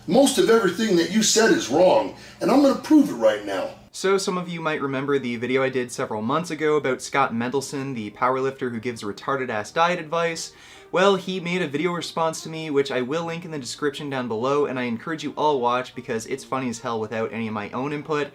Most of everything that you said is wrong, and I'm gonna prove it right now. So some of you might remember the video I did several months ago about Scot Mendelson, the powerlifter who gives retarded-ass diet advice. Well, he made a video response to me, which I will link in the description down below, and I encourage you all watch because it's funny as hell without any of my own input.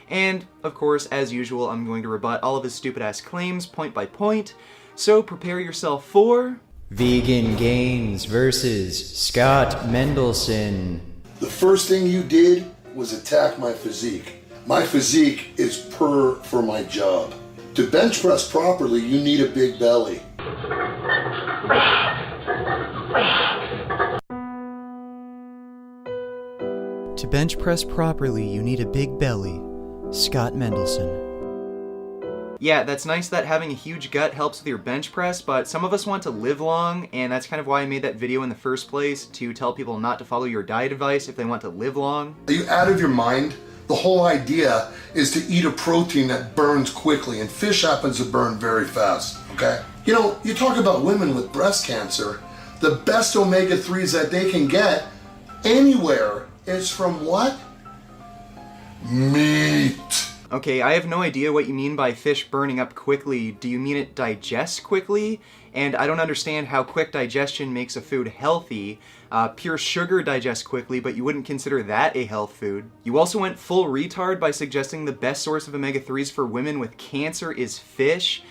And, of course, as usual, I'm going to rebut all of his stupid-ass claims point by point. So prepare yourself for... Vegan Gains versus Scot Mendelson. The first thing you did was attack my physique. My physique is per for my job. To bench press properly, you need a big belly. To bench press properly, you need a big belly. Scot Mendelson. Yeah, that's nice that having a huge gut helps with your bench press, but some of us want to live long, and that's kind of why I made that video in the first place, to tell people not to follow your diet advice if they want to live long. Are you out of your mind? The whole idea is to eat a protein that burns quickly, and fish happens to burn very fast, okay? You know, you talk about women with breast cancer, the best omega-3s that they can get anywhere is from what? Meat. Okay, I have no idea what you mean by fish burning up quickly. Do you mean it digests quickly? And I don't understand how quick digestion makes a food healthy. Pure sugar digests quickly, but you wouldn't consider that a health food. You also went full retard by suggesting the best source of omega-3s for women with cancer is fish.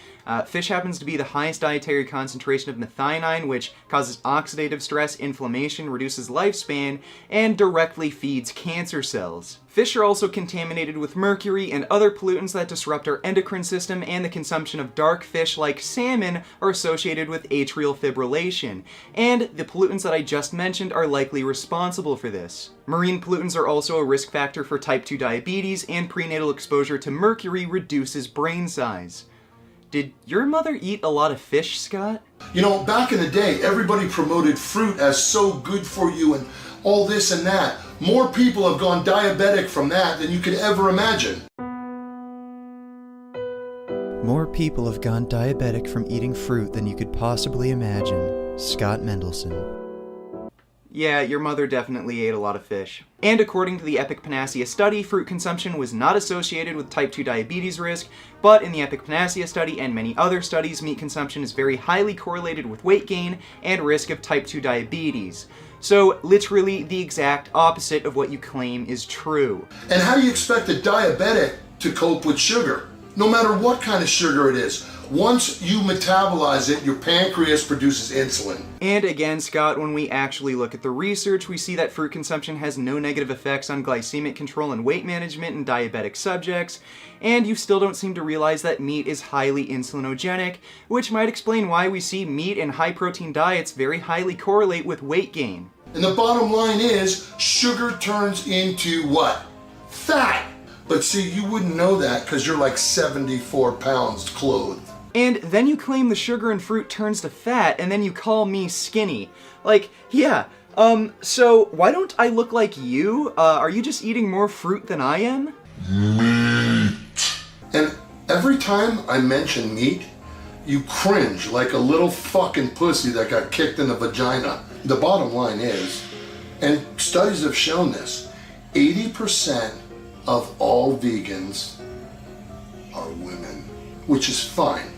Fish happens to be the highest dietary concentration of methionine, which causes oxidative stress, inflammation, reduces lifespan, and directly feeds cancer cells. Fish are also contaminated with mercury and other pollutants that disrupt our endocrine system, and the consumption of dark fish like salmon are associated with atrial fibrillation. And the pollutants that I just mentioned are likely responsible for this. Marine pollutants are also a risk factor for type 2 diabetes, and prenatal exposure to mercury reduces brain size. Did your mother eat a lot of fish, Scott? You know, back in the day, everybody promoted fruit as so good for you and all this and that. More people have gone diabetic from that than you could ever imagine. More people have gone diabetic from eating fruit than you could possibly imagine. Scot Mendelson. Yeah, your mother definitely ate a lot of fish. And according to the Epic Panacea study, fruit consumption was not associated with type 2 diabetes risk, but in the Epic Panacea study and many other studies, meat consumption is very highly correlated with weight gain and risk of type 2 diabetes. So, literally the exact opposite of what you claim is true. And how do you expect a diabetic to cope with sugar? No matter what kind of sugar it is. Once you metabolize it, your pancreas produces insulin. And again, Scott, when we actually look at the research, we see that fruit consumption has no negative effects on glycemic control and weight management in diabetic subjects, and you still don't seem to realize that meat is highly insulinogenic, which might explain why we see meat and high-protein diets very highly correlate with weight gain. And the bottom line is, sugar turns into what? Fat! But see, you wouldn't know that because you're like 74 pounds clothed. And then you claim the sugar in fruit turns to fat, and then you call me skinny. Like, yeah, so why don't I look like you? Are you just eating more fruit than I am? Meat. And every time I mention meat, you cringe like a little fucking pussy that got kicked in the vagina. The bottom line is, and studies have shown this, 80% of all vegans are women, which is fine.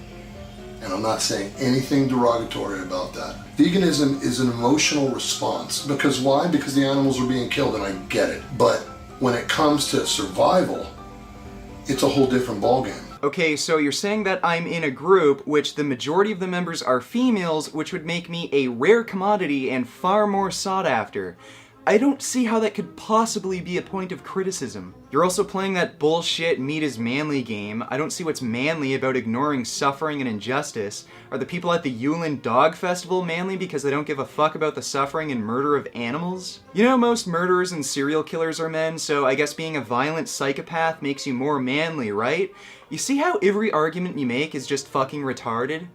And I'm not saying anything derogatory about that. Veganism is an emotional response. Because why? Because the animals are being killed, and I get it. But when it comes to survival, it's a whole different ballgame. Okay, so you're saying that I'm in a group which the majority of the members are females, which would make me a rare commodity and far more sought after. I don't see how that could possibly be a point of criticism. You're also playing that bullshit meat is manly game. I don't see what's manly about ignoring suffering and injustice. Are the people at the Yulin Dog Festival manly because they don't give a fuck about the suffering and murder of animals? You know, most murderers and serial killers are men, so I guess being a violent psychopath makes you more manly, right? You see how every argument you make is just fucking retarded?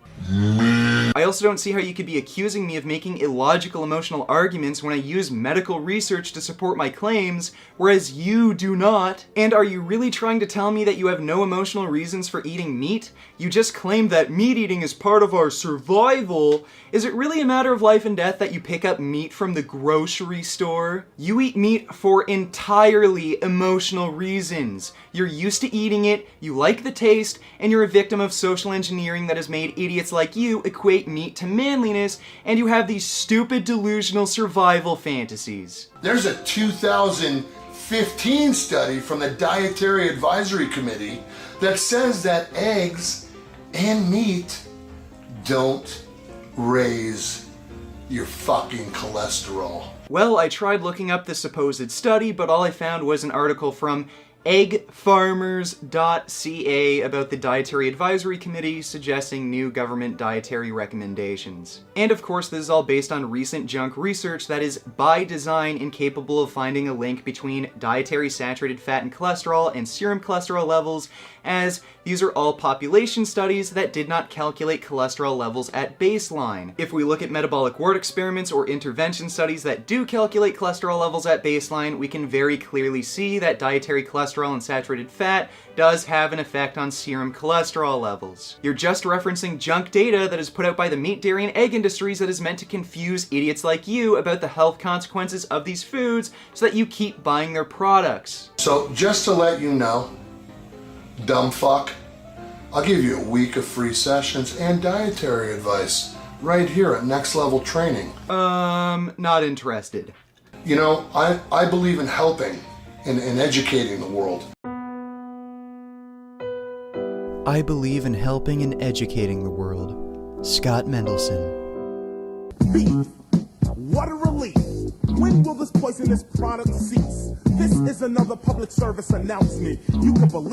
I also don't see how you could be accusing me of making illogical emotional arguments when I use medical research to support my claims, whereas you do not. And are you really trying to tell me that you have no emotional reasons for eating meat? You just claim that meat eating is part of our survival. Is it really a matter of life and death that you pick up meat from the grocery store? You eat meat for entirely emotional reasons. You're used to eating it, you like the taste, and you're a victim of social engineering that has made idiots like you equate meat to manliness, and you have these stupid delusional survival fantasies. There's a 2015 study from the Dietary Advisory Committee that says that eggs and meat don't raise your fucking cholesterol. Well, I tried looking up the supposed study, but all I found was an article from eggfarmers.ca about the Dietary Advisory Committee suggesting new government dietary recommendations. And of course, this is all based on recent junk research that is by design incapable of finding a link between dietary saturated fat and cholesterol and serum cholesterol levels, as these are all population studies that did not calculate cholesterol levels at baseline. If we look at metabolic wart experiments or intervention studies that do calculate cholesterol levels at baseline, we can very clearly see that dietary cholesterol and saturated fat does have an effect on serum cholesterol levels. You're just referencing junk data that is put out by the meat, dairy, and egg industries that is meant to confuse idiots like you about the health consequences of these foods so that you keep buying their products. So just to let you know, dumb fuck, I'll give you a week of free sessions and dietary advice right here at Next Level Training. Not interested. You know, I believe in helping and educating the world. I believe in helping and educating the world. Scot Mendelson. Beef. What a relief. When will this poisonous product cease? This is another public service announcement. You can believe